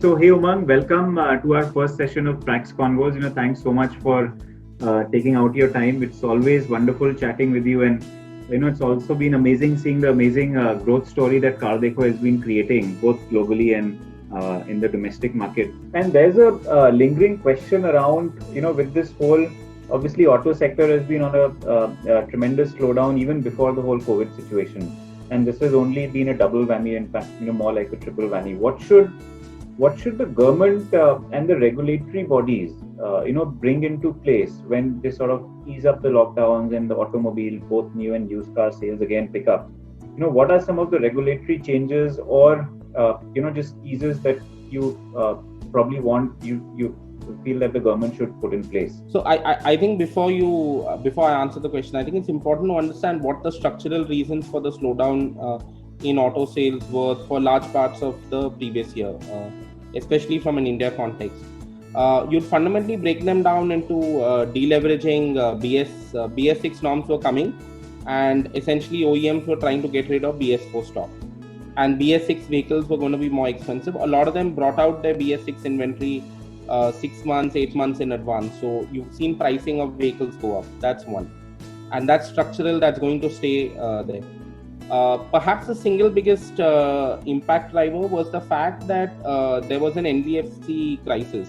So, hey Umang, welcome to our first session of Prax Convos. Thanks so much for taking out your time. It's always wonderful chatting with you, and it's also been amazing seeing the amazing growth story that Cardeco has been creating, both globally and in the domestic market. And there's a lingering question around, with this whole, obviously, auto sector has been on a tremendous slowdown even before the whole COVID situation, and this has only been a double whammy. In fact, more like a triple whammy. What should the government and the regulatory bodies bring into place when they sort of ease up the lockdowns and the automobile, both new and used car sales again pick up? What are some of the regulatory changes or just eases that you probably want you feel that the government should put in place? So I think before I answer the question, I think it's important to understand what the structural reasons for the slowdown in auto sales were for large parts of the previous year, especially from an India context. You'd fundamentally break them down into deleveraging. BS6 norms were coming, and essentially OEMs were trying to get rid of BS4 stock, and BS6 vehicles were going to be more expensive. A lot of them brought out their BS6 inventory 6 months, 8 months in advance. So you've seen pricing of vehicles go up. That's one, and that's structural. That's going to stay there. Perhaps the single biggest impact driver was the fact that there was an NBFC crisis,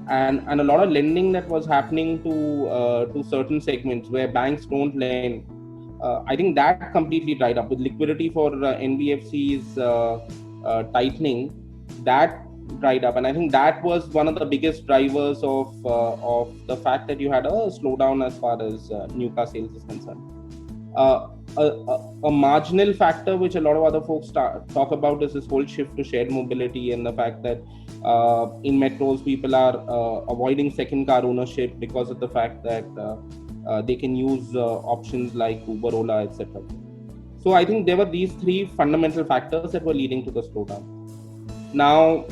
and a lot of lending that was happening to certain segments where banks don't lend. I think that completely dried up with liquidity for NBFCs tightening. That dried up, and I think that was one of the biggest drivers of the fact that you had a slowdown as far as new car sales is concerned. A marginal factor which a lot of other folks talk about is this whole shift to shared mobility, and the fact that in metros people are avoiding second car ownership because of the fact that they can use options like Uber, Ola, etc. So I think there were these three fundamental factors that were leading to the slowdown. Now,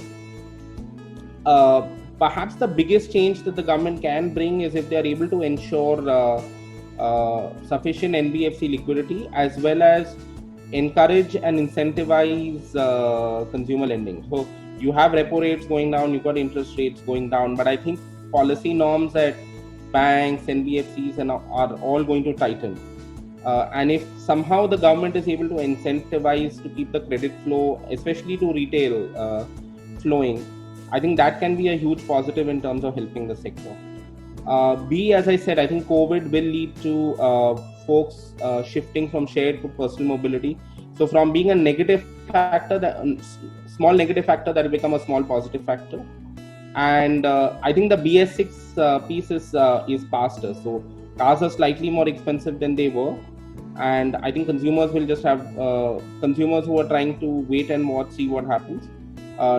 perhaps the biggest change that the government can bring is if they are able to ensure sufficient NBFC liquidity, as well as encourage and incentivize consumer lending. So you have repo rates going down, you've got interest rates going down, but I think policy norms at banks, NBFCs, and are all going to tighten. And if somehow the government is able to incentivize to keep the credit flow, especially to retail, flowing, I think that can be a huge positive in terms of helping the sector. B, as I said, I think COVID will lead to folks shifting from shared to personal mobility. So from being a negative factor, small negative factor, that will become a small positive factor. And I think the BS6 piece is faster. So cars are slightly more expensive than they were, and I think consumers will just have consumers who are trying to wait and watch, see what happens,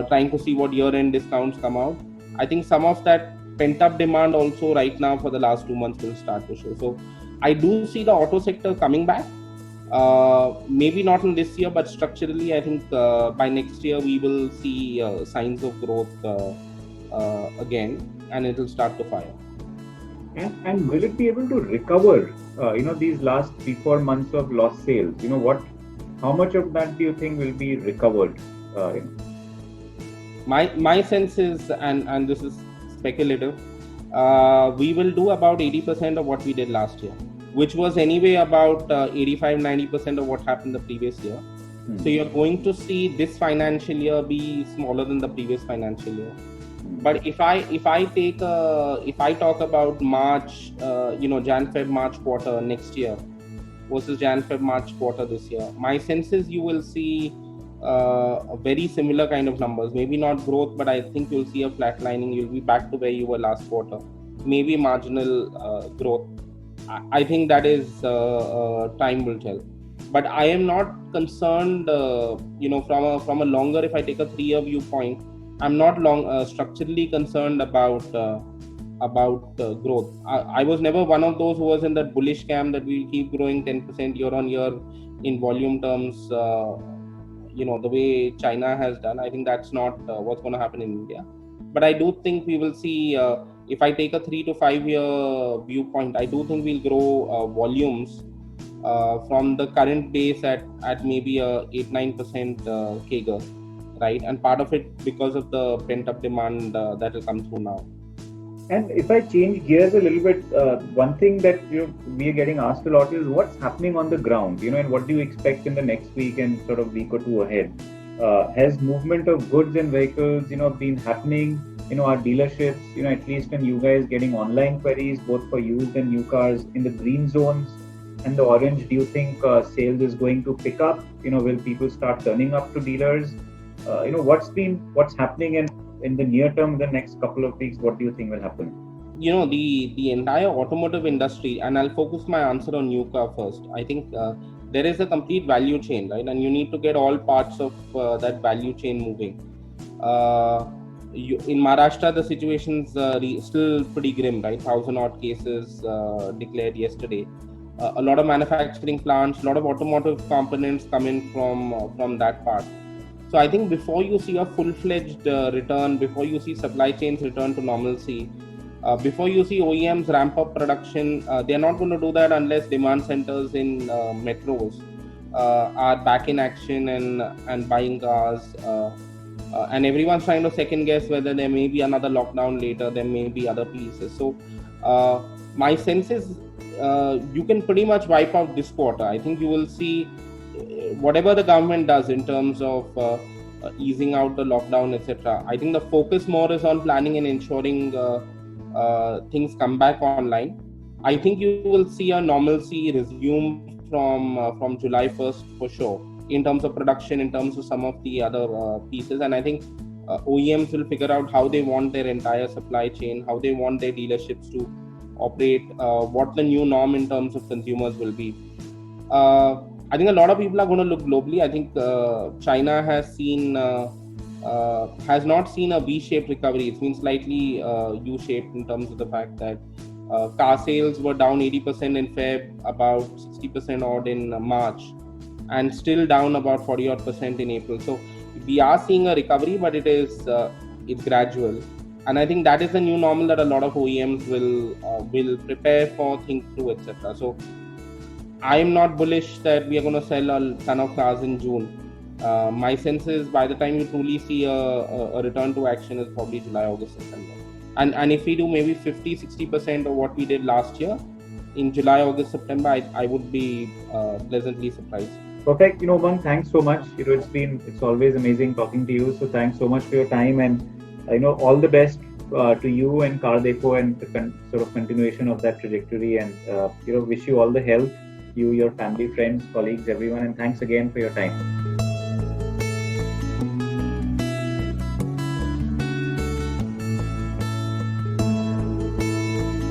trying to see what year-end discounts come out. I think some of that pent-up demand also right now for the last 2 months will start to show. So I do see the auto sector coming back. Maybe not in this year, but structurally, I think by next year we will see signs of growth again, and it will start to fire. And will it be able to recover, these last 3-4 months of lost sales? How much of that do you think will be recovered? My sense is, and this is speculative, we will do about 80% of what we did last year, which was anyway about 85-90% of what happened the previous year. So you're going to see this financial year be smaller than the previous financial year. But if I talk about March, Jan Feb March quarter next year versus Jan Feb March quarter this year, my sense is you will see a very similar kind of numbers. Maybe not growth, but I think you'll see a flatlining. You'll be back to where you were last quarter. Maybe marginal growth. I think that is time will tell. But I am not concerned. From a longer, if I take a 3-year viewpoint, I'm not structurally concerned about growth. I was never one of those who was in that bullish camp that we'll keep growing 10% year on year in volume terms. The way China has done, I think that's not what's going to happen in India. But I do think we will see. If I take a 3 to 5 year viewpoint, I do think we'll grow volumes from the current base at maybe a 8-9% CAGR. right? And part of it because of the pent-up demand that will come through now. And if I change gears a little bit, one thing that we are getting asked a lot is what's happening on the ground, and what do you expect in the next week and sort of week or two ahead? Has movement of goods and vehicles, been happening? Our dealerships, at least and you guys getting online queries both for used and new cars in the green zones and the orange. Do you think sales is going to pick up? Will people start turning up to dealers? What's happening in the near term, the next couple of weeks? What do you think will happen? The entire automotive industry, and I'll focus my answer on new car first. I think there is a complete value chain, right? And you need to get all parts of that value chain moving. In Maharashtra, the situation's still pretty grim, right? 1,000 odd cases declared yesterday. A lot of manufacturing plants, a lot of automotive components come in from that part. So I think before you see a full-fledged return, before you see supply chains return to normalcy, before you see OEMs ramp up production, they're not going to do that unless demand centers in metros are back in action and buying cars. And everyone's trying to second guess whether there may be another lockdown later, there may be other pieces. So my sense is you can pretty much wipe out this quarter. I think you will see whatever the government does in terms of easing out the lockdown, etc. I think the focus more is on planning and ensuring things come back online. I think you will see a normalcy resume from July 1st for sure, in terms of production, in terms of some of the other pieces. And I think OEMs will figure out how they want their entire supply chain, how they want their dealerships to operate, what the new norm in terms of consumers will be. I think a lot of people are going to look globally. I think China has not seen a V-shaped recovery. It's been slightly U-shaped in terms of the fact that car sales were down 80% in Feb, about 60% odd in March, and still down about 40 odd percent in April. So we are seeing a recovery, but it's gradual. And I think that is the new normal that a lot of OEMs will prepare for, think through, etc. So I'm not bullish that we are going to sell a ton of cars in June. My sense is by the time you truly see a return to action is probably July, August, September. And if we do maybe 50-60% of what we did last year in July, August, September, I would be pleasantly surprised. Perfect. Umang, thanks so much. It's always amazing talking to you. So thanks so much for your time, and all the best to you and Car Dekho and the sort of continuation of that trajectory. And wish you all the health, you, your family, friends, colleagues, everyone. And thanks again for your time.